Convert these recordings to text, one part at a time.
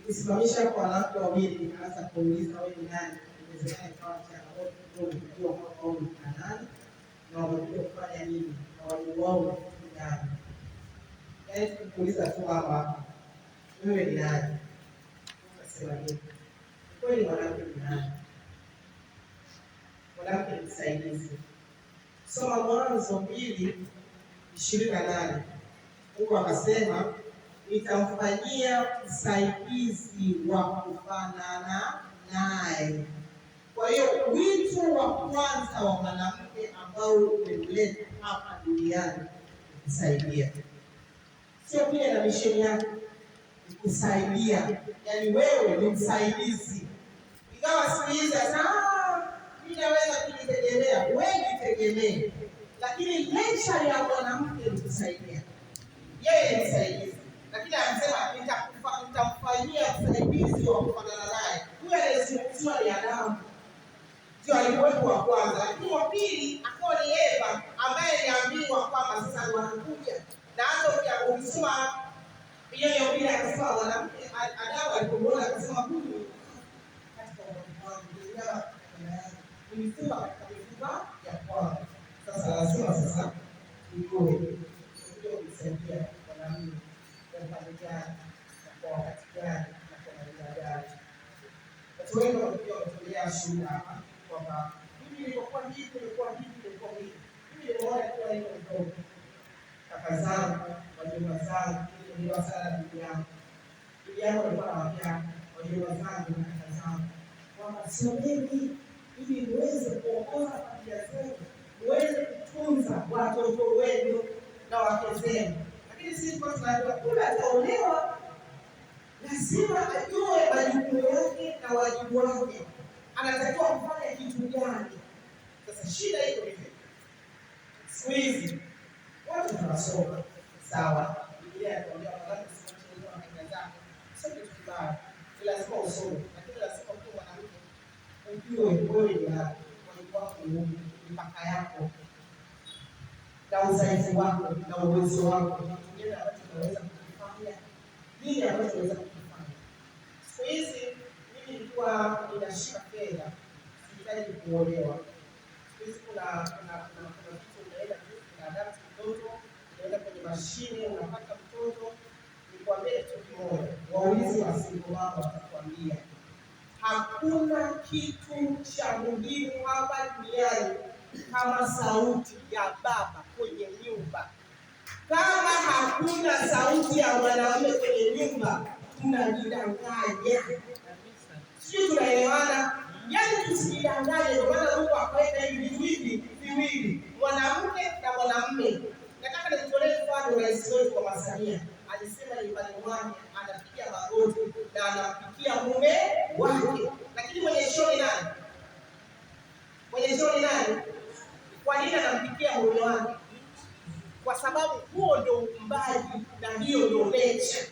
Nikisimamisha kwa wanawake wawili nikaanza kuuliza wewe ni nani, inawezekana ikawa changamoto kidogo kujua kwamba wao ni kina nani na wamekuja kufanya nini na wajibu wao ni kitu gani. Yaani kuuliza tu hapa, wewe ni nani? Utasema nini? Kweli mwanamke ni nani? Mwanamke ni msaidizi. Soma Mwanzo 2:28. Mungu akasema nitamfanyia msaidizi wa kufanana naye. Kwa hiyo wito wa kwanza wa mwanamke ambao umemleta hapa duniani ni kusaidia. Sio pia na misheni yake, ni kusaidia. Yaani wewe ni msaidizi. Ingawa siku hizi mimi naweza kujitegemea, wewe jitegemee. Lakini nature ya mwanamke ni kusaidia. Yeye ni msaidizi. Lakini anasema nitamfanyia msaidizi wa kufanana naye. Huyo anayezungumziwa ni Adamu. Ndio alikuwepo wa kwanza. Lakini wa pili akawa ni Eva ambaye aliambiwa kwamba sasa anakuja. Na hata ukisoma hiyo pili akasema mwanamke Adamu alipomwona akasema huyu katika wangu ni mifupa katika mifupa ya kwanza. Sasa lazima ndio kusaidia wanaume kwa familia na kwa wakati gani na kwa namna gani. Watu wengi wametolea shuhuda hapa kwamba mimi nilikuwa hivi, nilikuwa hivi. Mimi nimeona kwa hiyo ndio kaka zangu, wajomba zangu, ndio sana bibi yangu. Bibi yangu alikuwa anawaambia wajomba zangu na kaka zangu kwamba sio mimi ili niweze kuokoa familia zetu, niweze kutunza watoto wenu na wake zenu. Lakini sisi kwa tunajua kila ataolewa lazima ajue majukumu yake na wajibu wake. Anatakiwa kufanya kitu gani? Sasa shida iko hivi. Siku hizi watu tunasoma sawa. Biblia inatuambia kwamba usichukue kwa zako. Sio kitu kibaya. Lazima usome. Lakini lazima uwe mwanamke. Ujue wewe ni nani, wajibu wako ni mpaka yako. Na udhaifu wako na uwezo wako, kile ambacho unaweza kufanya, nini ambacho unaweza kufanya. Siku hizi mimi nilikuwa ninashika fedha, sihitaji kuolewa. Siku hizi kuna vitu unaenda tu, kuna adapt mtoto, unaenda kwenye mashine, unapata mtoto. Nikwambie kitu kimoja, waulizi wa single mama watakwambia hakuna kitu cha muhimu hapa duniani kama sauti ya baba kwenye nyumba. Kama hakuna sauti ya mwanamume kwenye nyumba, tunajidanganya. Sio, tunaelewana? Yaani tusijidanganye. Kwa maana Mungu akaweka hivi vitu viwili, mwanamke na mwanamume. Nataka nitolee mfano rais wetu wa Tanzania. Alisema nyumbani mwake anapigia magoti na anapikia mume wake. Lakini mwenye shoni nani? Mwenye shoni nani? Kwa nini anampikia mume wake? Kwa sababu huo ndio uumbaji na hiyo ndio nature.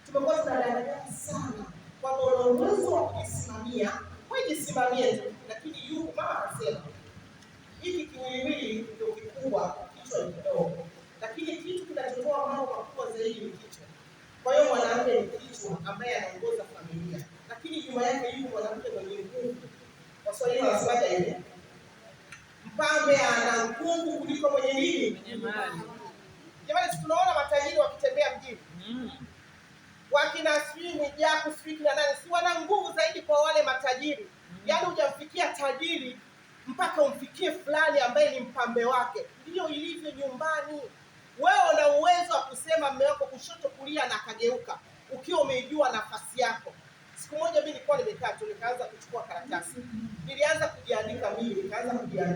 Tumekuwa tunadanganyana sana kwamba una uwezo wa kujisimamia, wewe jisimamie tu, lakini yuko mama anasema hiki kiwiliwili ndio kikubwa, kichwa ni kidogo. Lakini kitu kinachotoa mambo makubwa zaidi ni kichwa. Kwa hiyo mwanamke ni kichwa ambaye anaongoza familia, lakini nyuma yake yuko mwanamke mwenye nguvu. Waswahili wanasema hivi, mpambe ana nguvu kuliko mwenye nini? Jamani, tunaona matajiri wakitembea mjini. Wakina Swini, Jaku, Swini na nani, si wana nguvu zaidi kwa wale matajiri. Yaani hujamfikia tajiri mpaka umfikie fulani ambaye ni mpambe wake. Ndio ilivyo nyumbani. Wewe una uwezo wa kusema mume wako kushoto kulia na kageuka ukiwa umeijua nafasi yako. Siku moja mimi nilikuwa nimekaa tu nikaanza kuchukua karatasi. Nilianza kujiandika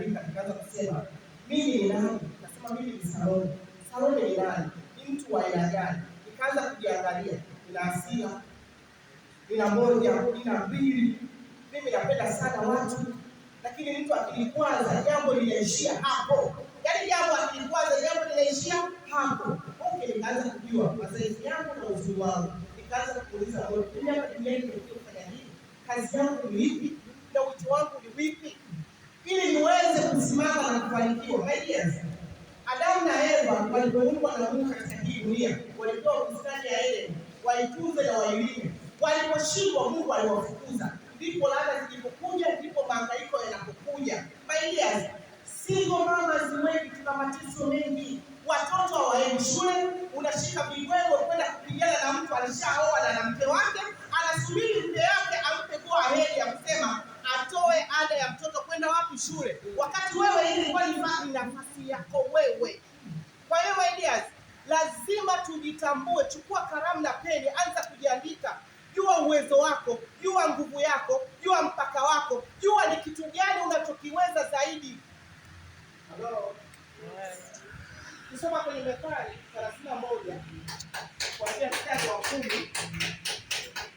nikaanza kusema mimi ni nani? Nasema mimi ni Salome. Salome ni nani? Ni mtu wa aina gani? Nikaanza kujiangalia. Nina hasira, nina moja, nina mbili. Mimi napenda sana watu. Lakini mtu akinikwaza jambo linaishia hapo. Yaani jambo akinikwaza jambo linaishia hapo. Okay, nikaanza kujua madhaifu yangu na uzuri wangu. Nikaanza kuuliza mimi hapa duniani nimefanya nini? Kazi yangu ni ipi? Na wito wangu ni vipi? Ili niweze kusimama na kufanikiwa. Ideas. Adamu na Eva walipoumbwa na Mungu katika hii dunia, walipewa bustani ya Edeni, waitunze na wailinde. Waliposhindwa Mungu aliwafukuza. Ndipo laana zilipokuja, ndipo mahangaiko yanapokuja. Maana single mama wengi tuna mateso mengi. Watoto hawaendi shule, unashika vigwego kwenda kupigana na mtu alishaoa na mke wake, anasubiri mke wake ampe kwa ahadi ya kusema atoe ada ya mtoto kwenda wapi shule. Wakati wewe ilikuwa ni nafasi yako wewe. Kwa hiyo ideas, lazima tujitambue. Chukua kalamu na peni, anza kujiandika. Jua uwezo wako, jua nguvu yako, jua mpaka wako, jua ni kitu gani unachokiweza zaidi. Hello. Kusoma kwenye Methali 31 kuanzia mstari wa 10.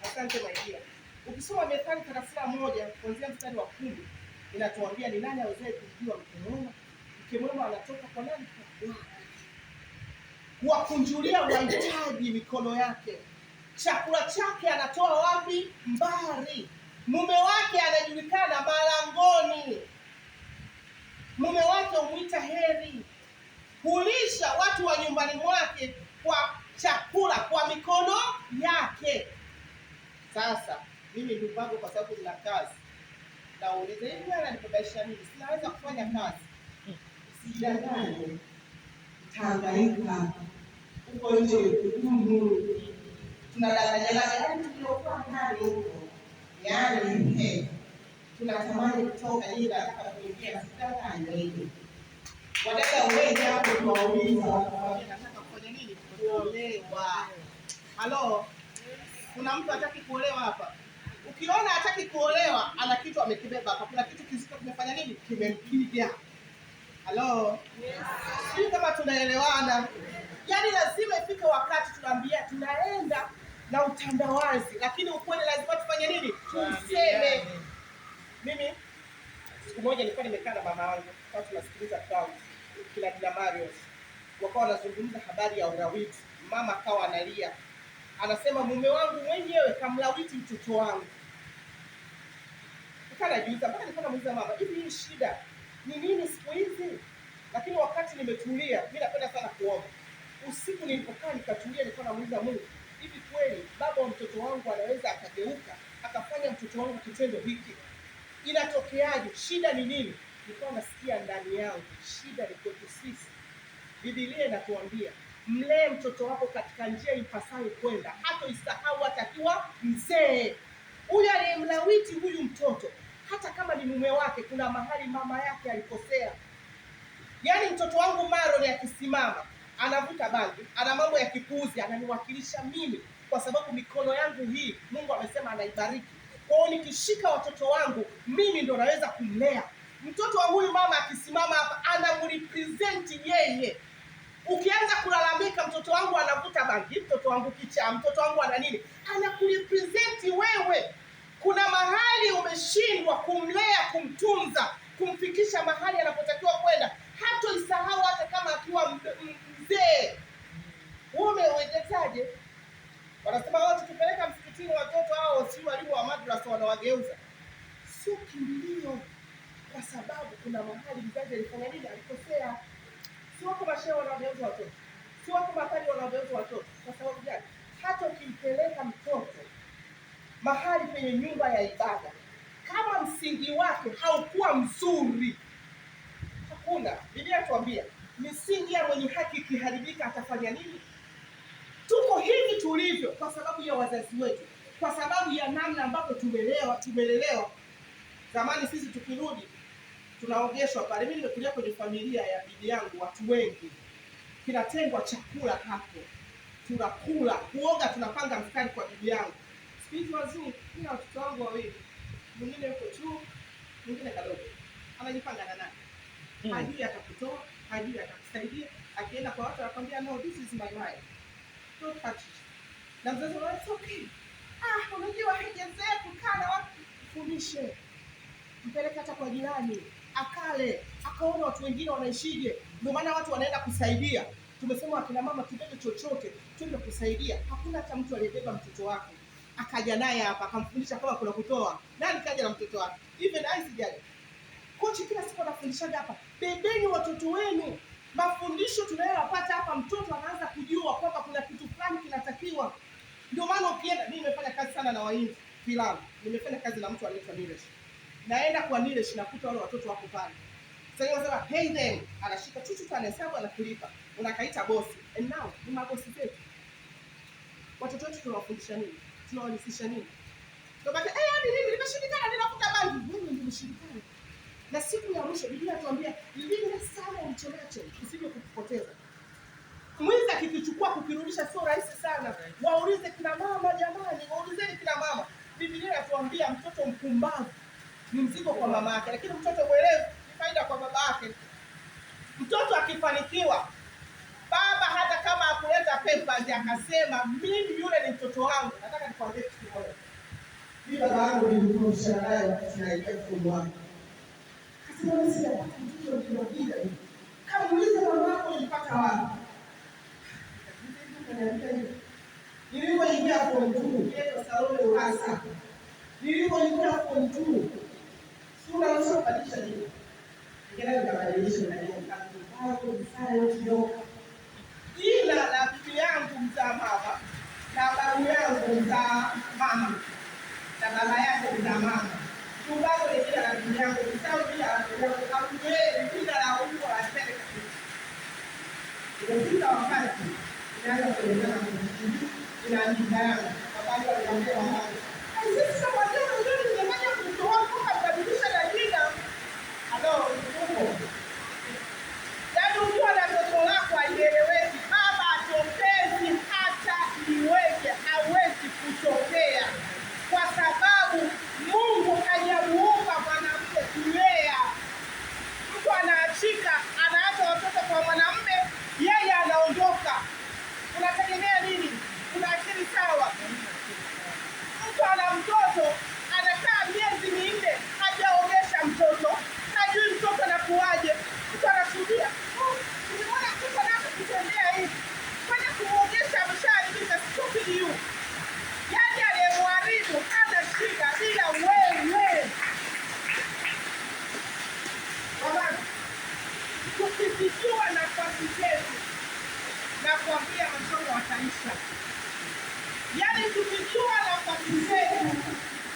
Asante my dear. Ukisoma Methali 31 kuanzia mstari wa 10 inatuambia ni nani awezaye kumjua mke mwema? Mke mwema anatoka kwa nani? Wakunjulia wahitaji mikono yake. Chakula chake anatoa wapi? Mbari. Mume wake anajulikana malangoni. Mume wake humwita heri. Hulisha watu wa nyumbani mwake kwa chakula kwa mikono yake. Sasa mimi ndugu wangu, kwa sababu nina kazi, na uulize hivi ananibabaisha nini? Sinaweza kufanya kazi. Usidanganye. Tangaika. Uko nje kudumu. Tunadanganyana yani tuliokuwa ndani huko. Yaani tunatamani kutoka ili nataka kuingia, sidanganye hivi. Wadada wengi hapo tunauliza nataka kufanya nini? Kuolewa. Halo. Kuna mtu hataki kuolewa hapa. Ukiona hataki kuolewa, ana kitu amekibeba hapa. Kuna kitu kizito kimefanya nini? Kimempiga. Halo. Sisi kama tunaelewana. Yaani lazima ifike wakati tunaambia tunaenda na utandawazi, lakini ukweli lazima tufanye nini? Tuseme. Mimi siku moja nilikuwa nimekaa na mama yangu, kwa tunasikiliza kauli kila Mario. Wakawa wanazungumza habari ya ulawiti. Mama akawa analia. Anasema mume wangu mwenyewe kamlawiti mtoto wangu. Nikanajiuliza, mpaka nikamuuliza mama, hivi hii shida ni nini siku hizi? Lakini wakati nimetulia, mimi napenda sana kuomba. Usiku nilipokaa nikatulia, nilikuwa namuuliza Mungu, hivi kweli baba wa mtoto wangu anaweza akageuka akafanya mtoto wangu kitendo hiki? Inatokeaje? Shida ni nini? Nilikuwa nasikia ndani yangu, shida ni kwetu sisi. Biblia inatuambia mlee mtoto wako katika njia impasayo kwenda, hata isahau atakiwa mzee. Huyu aliyemlawiti huyu mtoto, hata kama ni mume wake, kuna mahali mama yake alikosea. Yaani mtoto wangu Maron akisimama anavuta bangi, ana mambo ya kipuuzi, ananiwakilisha mimi, kwa sababu mikono yangu hii Mungu amesema anaibariki. Kwa hiyo nikishika watoto wangu, mimi ndo naweza kumlea. Mtoto wa huyu mama akisimama hapa anamrepresent yeye. Ukianza kulalamika mtoto wangu anavuta bangi, mtoto wangu kichaa, mtoto wangu ana nini, anakurepresent wewe. Kuna mahali umeshindwa kumlea, kumtunza, kumfikisha mahali anapotakiwa kwenda, hata isahau hata kama akiwa mzee. Umewezaje? Wanasema wao tukipeleka msikitini watoto hao si walimu wa madrasa wanawageuza. Sio kimbilio, kwa sababu kuna mahali mzazi alifanya nini, alikosea. Si wako mashehe wanawageuza watoto, si wako mapali wanawageuza watoto. Kwa sababu gani? Hata ukimpeleka mtoto mahali penye nyumba ya ibada, kama msingi wake haukuwa mzuri, hakuna. Biblia tuambia misingi ya mwenye haki ikiharibika atafanya nini? Tuko hivi tulivyo kwa sababu ya wazazi wetu, kwa sababu ya namna ambapo tumelelewa. Zamani sisi tukirudi tunaogeshwa pale. Mimi nimekulia kwenye familia ya bibi yangu, watu wengi, kinatengwa chakula hapo, tunakula kuoga, tunapanga mstari kwa bibi yangu. Siku wazungu, kuna watoto wangu wawili, mwingine yuko tu, mwingine kadogo, anajipanga na nani, hadi atakutoa, hadi atakusaidia. Akienda kwa watu anakwambia no, this is my wife, don't touch it. Na mzazi wao, it's okay. Unajua haijazoea kukaa na watu. Fundishe, mpeleke hata kwa jirani akale, akaona watu wengine wanaishije. Ndio maana watu wanaenda kusaidia. Tumesema akina mama tubebe chochote twende kusaidia. Hakuna hata mtu aliyebeba mtoto wake akaja naye hapa akamfundisha kama kuna kutoa. Nani kaja na mtoto wake? Even I sijaje. Kochi kila siku anafundishaga hapa, bebeni watoto wenu. Mafundisho tunayopata hapa, mtoto anaanza kujua kwamba kuna kitu fulani kinatakiwa. Ndio maana ukienda, mimi nimefanya kazi sana na Wahindi filamu, nimefanya kazi na mtu anaitwa Nilesh. Naenda kwa Nilesh nakuta wale watoto wako pale. Sasa unasema pay them, anashika chuchu anahesabu anakulipa. Unakaita bosi. And now ni mabosi zetu. Watoto wetu tunawafundisha nini? Tunawalisisha nini? Ndio baki mimi nimeshindikana ninakuta bangi. Wewe ndio umeshindikana. Na siku ya mwisho Biblia inatuambia linda sana ulichonacho usije kukupoteza. Mwizi akikichukua kukirudisha sio rahisi sana. Waulize kina mama jamani, waulizeni kina mama. Biblia inatuambia mtoto mpumbavu ni mzigo kwa mama yake, lakini mtoto mwelevu ni faida kwa baba yake. Mtoto akifanikiwa, baba hata kama akuleta papers akasema mimi yule ni mtoto wangu, nataka nikwambie kitu kimoja. Mimi baba yangu nilikuwa naye wakati naingia form 1. Kasema mimi sijapata mtoto nikiwapiga. Kama muulize mama yako ulipata wapi? Nilipoingia form 2, yeye Salome Urasa. Nilipoingia form 2, sura usibadilisha nini? Ningeweza kubadilisha na hiyo hapo msayo kidogo. Ila la bibi yangu mzaa mama na babu yangu mzaa mama na baba yangu mzaa mama. Tumbako ni jina la bibi yangu, mzao jina la bibi yangu, ambaye jina la umbo la serikali. Ndio wakati inaanza kuelezana mtu inaandikana habari ya kuambia habari. Sisi kama watu ndio tunafanya kutoa kwa kubadilisha na jina. Halo, ndugu. Yaani ukiwa na mtoto wako alieleweki, baba atokezi hata iweje hawezi kutokea. Kwa sababu Mungu hajamuumba mwanamke kulea. Mtu anaachika, anaacha watoto kwa mwanamume, yeye anaondoka. Unategemea nini? Una akili sawa? Mtu ana mtoto, anakaa miezi 4, hajaogesha mtoto, hajui mtoto anakuaje. Mtu anashuhudia, unaona mtoto anaanza kutembea hivi. Kwani kumuogesha mshaharibika, stupid you. Yaani aliyemharibu hana shida bila wewe. Mama, tukizijua nafasi zetu na kuambia masomo wataisha. Yaani tukijua nafasi zetu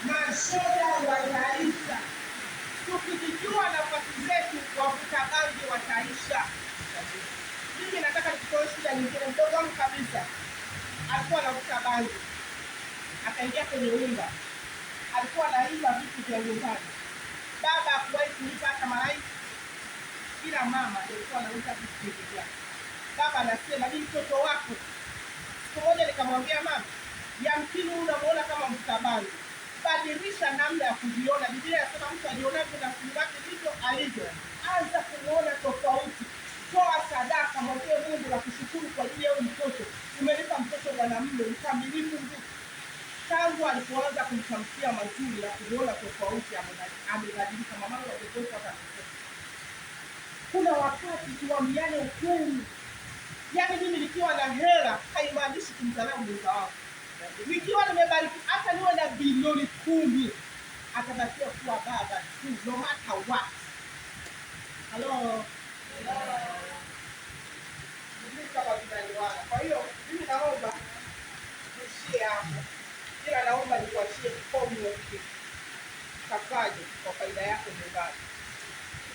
masomo wataisha. Tukijua nafasi zetu wavuta bangi wataisha. Mimi nataka nikutoe shida nyingine. Mdogo wangu kabisa alikuwa anavuta bangi. Akaingia kwenye nyumba. Alikuwa anaiba vitu vya nyumbani. Baba hakuwahi kulipa hata marais. Kila mama alikuwa anauza vitu vyake. Baba anasema ni mtoto wako. Siku moja nikamwambia mama, yamkini unamuona kama mtabangi. Badilisha namna ya kujiona. Biblia inasema mtu ajionaje na kumwake ndivyo alivyo. Anza kumuona tofauti. Toa sadaka, mwambie Mungu na kushukuru kwa ajili ya mtoto. Umenipa mtoto mwanamume mkamilifu mzuri. Tangu alipoanza kumtamkia mazuri na kuona tofauti amebadilika. Mama wangu alikuwa hata kuna wakati tuambiane ukweli. Yaani mimi nikiwa na hela haimaanishi kumdharau mwenza wangu. Nikiwa nimebariki hata niwe na bilioni 10 atabakia kuwa baba tu no matter what. Hello. Kwa hiyo mimi naomba nishie hapo. Ila naomba nikuachie formula hii. Kafaje kwa faida yako nyumbani.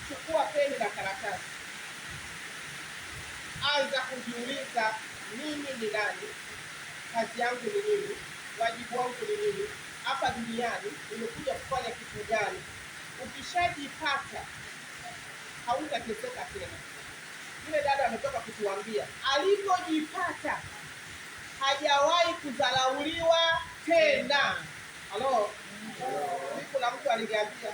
Chukua peni na karatasi. Anza kujiuliza mimi ni nani? Kazi yangu ni nini? Wajibu wangu ni nini? Hapa duniani nimekuja kufanya kitu gani? Ukishajipata hautateseka tena. Yule dada ametoka kutuambia alipojipata hajawahi kudharauliwa tena. Halo. Kuna mtu aliniambia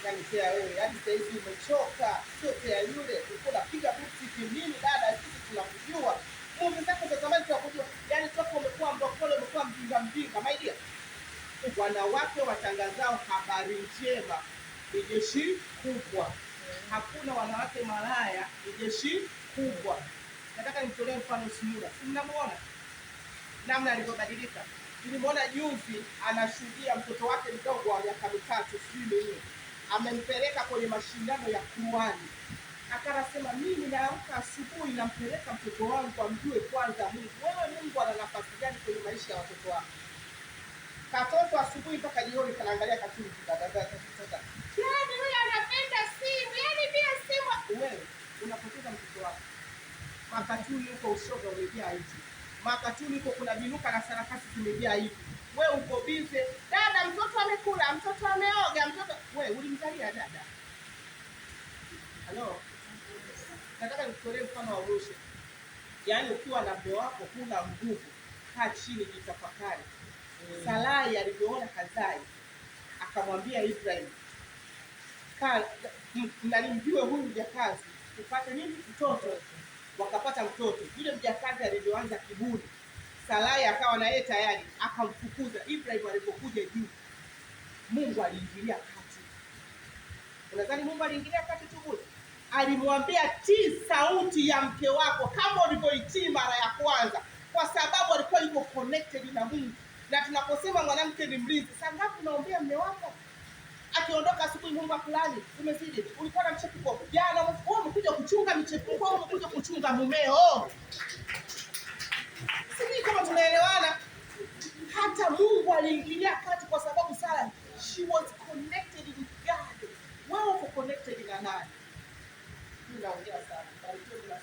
Kanisa wewe, yaani sasa hivi umechoka, sio tena yule, ulikuwa unapiga buti kimini dada, sisi tunakujua. Mungu zako za zamani tunakujua. Yaani toka umekuwa mbokole, umekuwa mjinga, my dear. Wanawake watangazao habari njema ni jeshi kubwa. Hakuna wanawake malaya, ni jeshi kubwa. Nataka nitolee mfano Sumura. Mnamuona namna alivyobadilika. Nilimwona juzi anashuhudia mtoto wake mdogo wa miaka 3, sijui nini. Amempeleka kwenye mashindano ya Qur'ani. Akasema mimi naamka asubuhi nampeleka mtoto wangu amjue kwanza Mungu. Wewe Mungu ana nafasi gani kwenye maisha ya watoto wako? Katoto asubuhi mpaka jioni kanaangalia katuni sasa. Yaani wewe anapenda simu, yaani bila simu wewe unapoteza mtoto wako. Makatuni huko ushoga umejaa hivi. Makatuni huko kuna binuka na sarakasi zimejaa hivi. Wewe uko busy, dada mtoto amekula, mtoto ameoga, mtoto wewe ulimzalia dada. Halo. Nataka nikutolee mfano wa Moshe. Yaani ukiwa na mume wako huna nguvu, kaa chini jitafakari. Sarai alivyoona Hazai akamwambia Ibrahim, mjue huyu mjakazi upate nini mtoto. Wakapata mtoto. Yule mjakazi alivyoanza kiburi, Sarai akawa na yeye tayari akamfukuza. Ibrahim alipokuja juu, Mungu aliingilia kati. Unadhani Mungu aliingilia kati tu bure? Alimwambia tii sauti ya mke wako kama ulivyoitii mara ya kwanza, kwa sababu alikuwa yuko connected na Mungu. Na tunaposema mwanamke ni mlinzi, sasa ngapi unaombea mume wako? Akiondoka asubuhi Mungu akulani, umezidi. Ulikuwa na mchepuko. Jana wewe umekuja kuchunga mchepuko, wewe umekuja kuchunga mumeo. Sisi kama tunaelewana. Hata Mungu aliingilia kati kwa sababu Sara, she was connected with God. Wewe uko connected na nani? Ninaongea sana. Barikiwe.